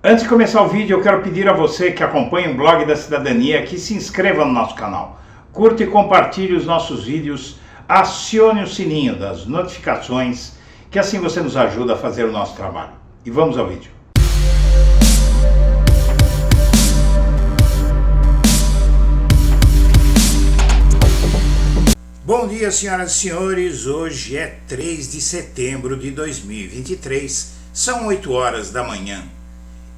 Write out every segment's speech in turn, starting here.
Antes de começar o vídeo, eu quero pedir a você que acompanha o Blog da Cidadania que se inscreva no nosso canal, curta e compartilhe os nossos vídeos, acione o sininho das notificações, que assim você nos ajuda a fazer o nosso trabalho. E vamos ao vídeo. Bom dia, senhoras e senhores, hoje é 3 de setembro de 2023, são 8 horas da manhã.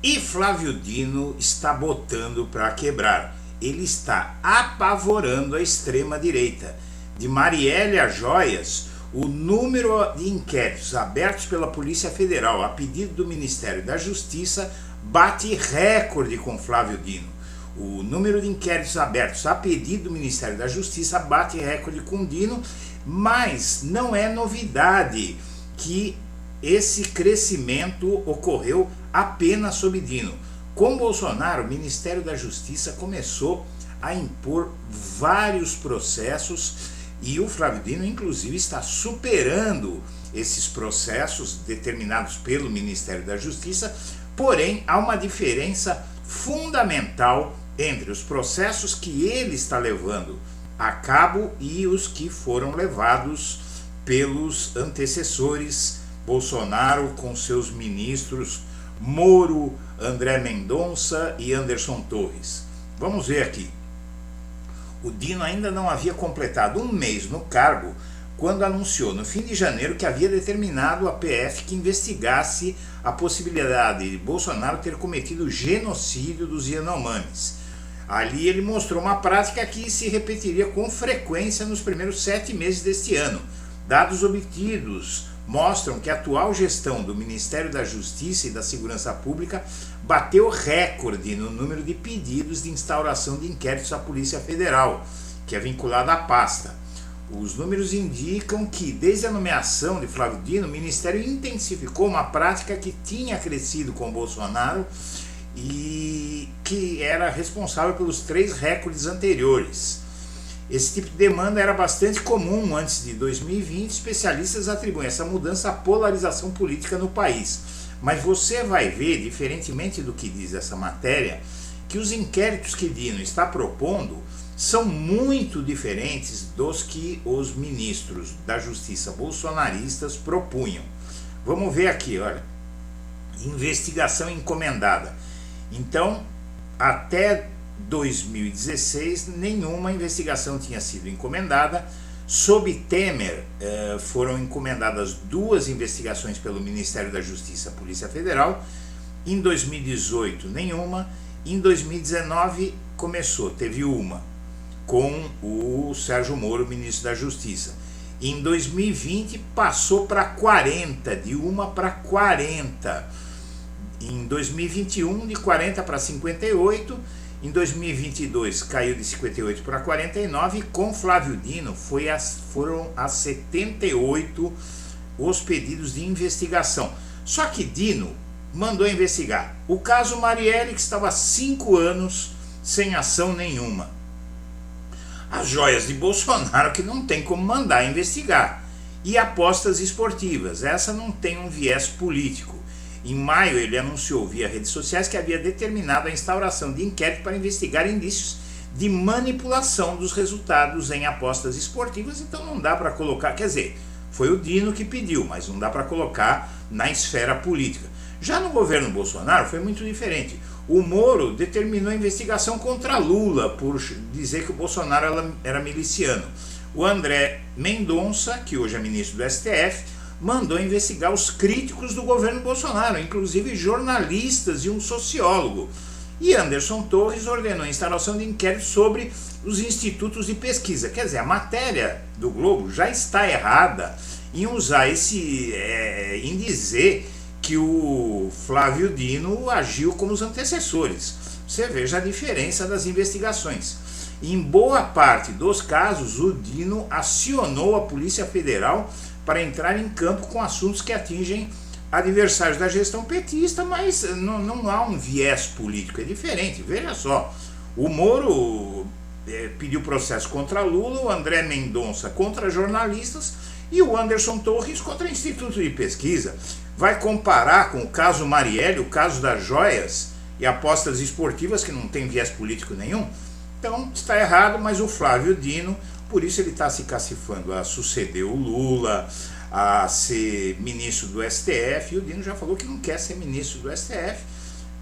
E Flávio Dino está botando para quebrar. Ele está apavorando a extrema-direita. De Marielle a Joias, o número de inquéritos abertos pela Polícia Federal a pedido do Ministério da Justiça bate recorde com Flávio Dino. O número de inquéritos abertos a pedido do Ministério da Justiça bate recorde com Dino, mas não é novidade que esse crescimento ocorreu apenas sob Dino. Com Bolsonaro, o Ministério da Justiça começou a impor vários processos e o Flávio Dino, inclusive, está superando esses processos determinados pelo Ministério da Justiça, porém, há uma diferença fundamental entre os processos que ele está levando a cabo e os que foram levados pelos antecessores Bolsonaro com seus ministros Moro, André Mendonça e Anderson Torres. Vamos ver aqui. O Dino ainda não havia completado um mês no cargo quando anunciou no fim de janeiro que havia determinado a PF que investigasse a possibilidade de Bolsonaro ter cometido o genocídio dos Yanomamis. Ali ele mostrou uma prática que se repetiria com frequência nos primeiros 7 meses deste ano. Dados obtidos mostram que a atual gestão do Ministério da Justiça e da Segurança Pública bateu recorde no número de pedidos de instauração de inquéritos à Polícia Federal, que é vinculada à pasta. Os números indicam que, desde a nomeação de Flávio Dino, o Ministério intensificou uma prática que tinha crescido com Bolsonaro e que era responsável pelos 3 recordes anteriores. Esse tipo de demanda era bastante comum antes de 2020, especialistas atribuem essa mudança à polarização política no país. Mas você vai ver, diferentemente do que diz essa matéria, que os inquéritos que Dino está propondo são muito diferentes dos que os ministros da Justiça bolsonaristas propunham. Vamos ver aqui, olha, investigação encomendada. Então, até 2016, nenhuma investigação tinha sido encomendada. Sob Temer, foram encomendadas 2 investigações pelo Ministério da Justiça e Polícia Federal. Em 2018, nenhuma. Em 2019, teve uma, com o Sérgio Moro, ministro da Justiça. Em 2020, passou para 40, de 1 para 40. Em 2021, de 40 para 58. Em 2022 caiu de 58 para 49 e com Flávio Dino foram a 78 os pedidos de investigação. Só que Dino mandou investigar o caso Marielle, que estava há 5 anos sem ação nenhuma. As joias de Bolsonaro, que não tem como mandar investigar. E apostas esportivas, essa não tem um viés político. Em maio, ele anunciou via redes sociais que havia determinado a instauração de inquérito para investigar indícios de manipulação dos resultados em apostas esportivas, então não dá para colocar, quer dizer, foi o Dino que pediu, mas não dá para colocar na esfera política. Já no governo Bolsonaro foi muito diferente. O Moro determinou a investigação contra Lula por dizer que o Bolsonaro era miliciano. O André Mendonça, que hoje é ministro do STF, mandou investigar os críticos do governo Bolsonaro, inclusive jornalistas e um sociólogo. E Anderson Torres ordenou a instalação de inquérito sobre os institutos de pesquisa. Quer dizer, a matéria do Globo já está errada em usar em dizer que o Flávio Dino agiu como os antecessores. Você veja a diferença das investigações. Em boa parte dos casos, o Dino acionou a Polícia Federal para entrar em campo com assuntos que atingem adversários da gestão petista, mas não há um viés político, é diferente. Veja só, o Moro pediu processo contra Lula, o André Mendonça contra jornalistas e o Anderson Torres contra Instituto de Pesquisa. vai comparar com o caso Marielle, o caso das joias e apostas esportivas, que não tem viés político nenhum. Então está errado, mas o Flávio Dino, por isso ele está se cacifando a suceder o Lula, a ser ministro do STF, e o Dino já falou que não quer ser ministro do STF,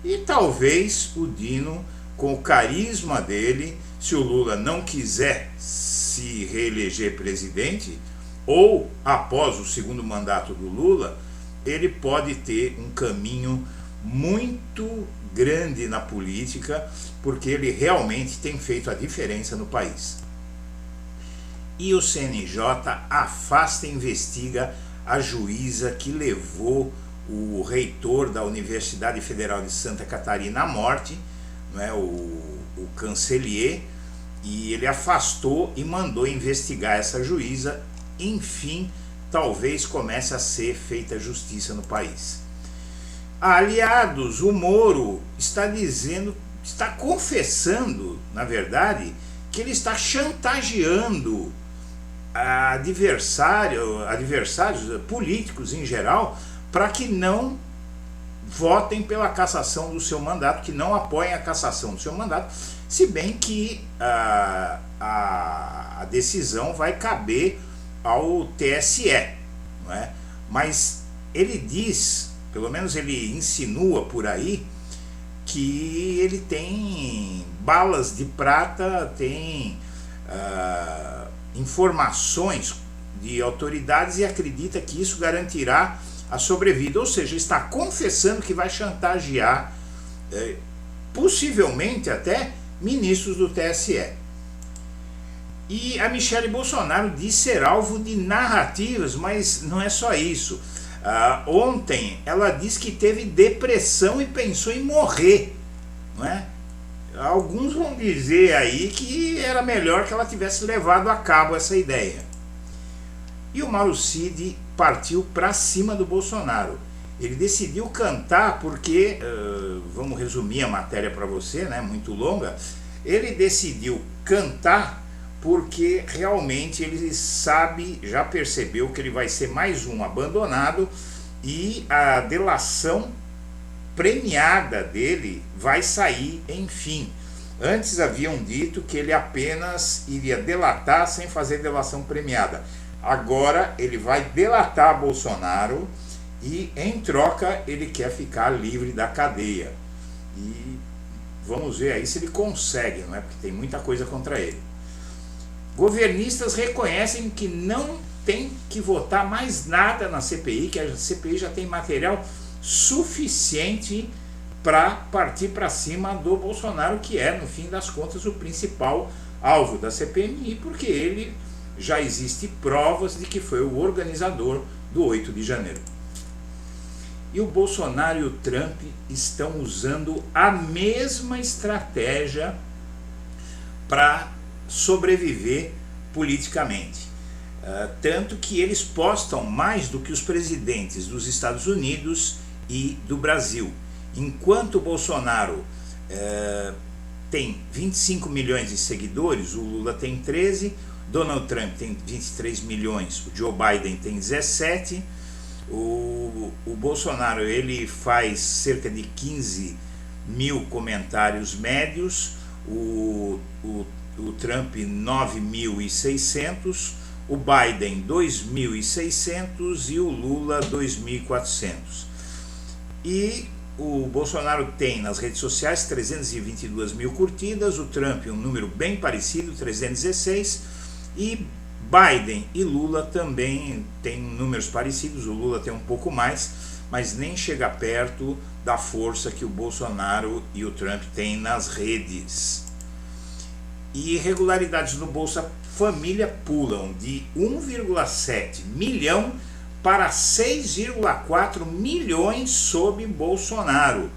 e talvez o Dino, com o carisma dele, se o Lula não quiser se reeleger presidente, ou após o segundo mandato do Lula, ele pode ter um caminho muito grande na política, porque ele realmente tem feito a diferença no país. E o CNJ afasta e investiga a juíza que levou o reitor da Universidade Federal de Santa Catarina à morte, né, o Cancelier, e ele afastou e mandou investigar essa juíza. Enfim, talvez comece a ser feita justiça no país. Aliados, o Moro está confessando, na verdade, que ele está chantageando adversários políticos em geral, para que não votem pela cassação do seu mandato, que não apoiem a cassação do seu mandato, se bem que a decisão vai caber ao TSE, não é? Mas ele diz, pelo menos ele insinua por aí, que ele tem balas de prata, tem informações de autoridades, e acredita que isso garantirá a sobrevida, ou seja, está confessando que vai chantagear possivelmente até ministros do TSE. E a Michele Bolsonaro diz ser alvo de narrativas, mas não é só isso. Ontem ela disse que teve depressão e pensou em morrer, não é? Alguns vão dizer aí que era melhor que ela tivesse levado a cabo essa ideia. E o Mauro Cid partiu para cima do Bolsonaro. Ele decidiu cantar porque, vamos resumir a matéria para você, né, muito longa. Ele decidiu cantar porque realmente ele sabe, já percebeu que ele vai ser mais um abandonado, e a delação premiada dele vai sair, enfim. Antes haviam dito que ele apenas iria delatar sem fazer delação premiada. Agora ele vai delatar Bolsonaro e, em troca, ele quer ficar livre da cadeia. E vamos ver aí se ele consegue, não é? Porque tem muita coisa contra ele. Governistas reconhecem que não tem que votar mais nada na CPI, que a CPI já tem material suficiente para partir para cima do Bolsonaro, que é, no fim das contas, o principal alvo da CPMI, porque ele já existe provas de que foi o organizador do 8 de janeiro. E o Bolsonaro e o Trump estão usando a mesma estratégia para sobreviver politicamente. Tanto que eles postam mais do que os presidentes dos Estados Unidos e do Brasil. Enquanto o Bolsonaro tem 25 milhões de seguidores, o Lula tem 13, Donald Trump tem 23 milhões, o Joe Biden tem 17, o Bolsonaro ele faz cerca de 15 mil comentários médios, o Trump 9.600, o Biden 2.600 e o Lula 2.400. E o Bolsonaro tem nas redes sociais 322 mil curtidas, o Trump um número bem parecido, 316, e Biden e Lula também têm números parecidos, o Lula tem um pouco mais, mas nem chega perto da força que o Bolsonaro e o Trump têm nas redes. E irregularidades no Bolsa Família pulam de 1,7 milhão para 6,4 milhões sob Bolsonaro.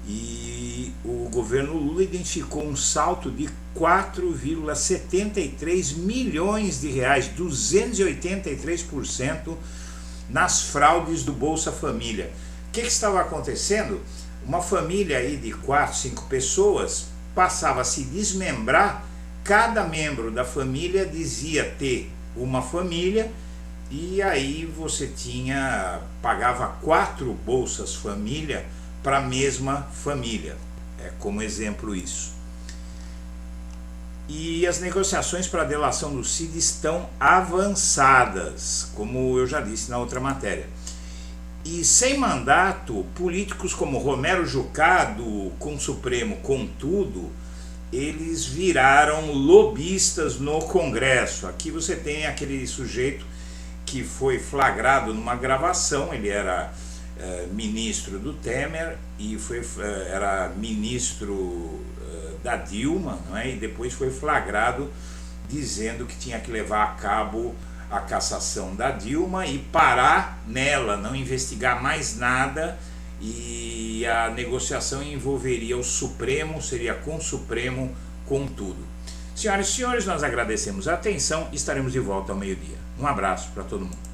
E o governo Lula identificou um salto de 4,73 milhões de reais, 283% nas fraudes do Bolsa Família. O que estava acontecendo? Uma família aí de 4, 5 pessoas passava a se desmembrar. Cada membro da família dizia ter uma família e aí você pagava 4 Bolsas Família para a mesma família. É como exemplo isso. E as negociações para a delação do Cid estão avançadas, como eu já disse na outra matéria. E sem mandato, políticos como Romero Jucá, do Com Supremo com Tudo, eles viraram lobistas no Congresso. Aqui você tem aquele sujeito que foi flagrado numa gravação, ele era ministro do Temer e era ministro da Dilma, não é? E depois foi flagrado dizendo que tinha que levar a cabo a cassação da Dilma e parar nela, não investigar mais nada, e a negociação envolveria o Supremo, seria com o Supremo com tudo. Senhoras e senhores, nós agradecemos a atenção e estaremos de volta ao meio-dia. Um abraço para todo mundo.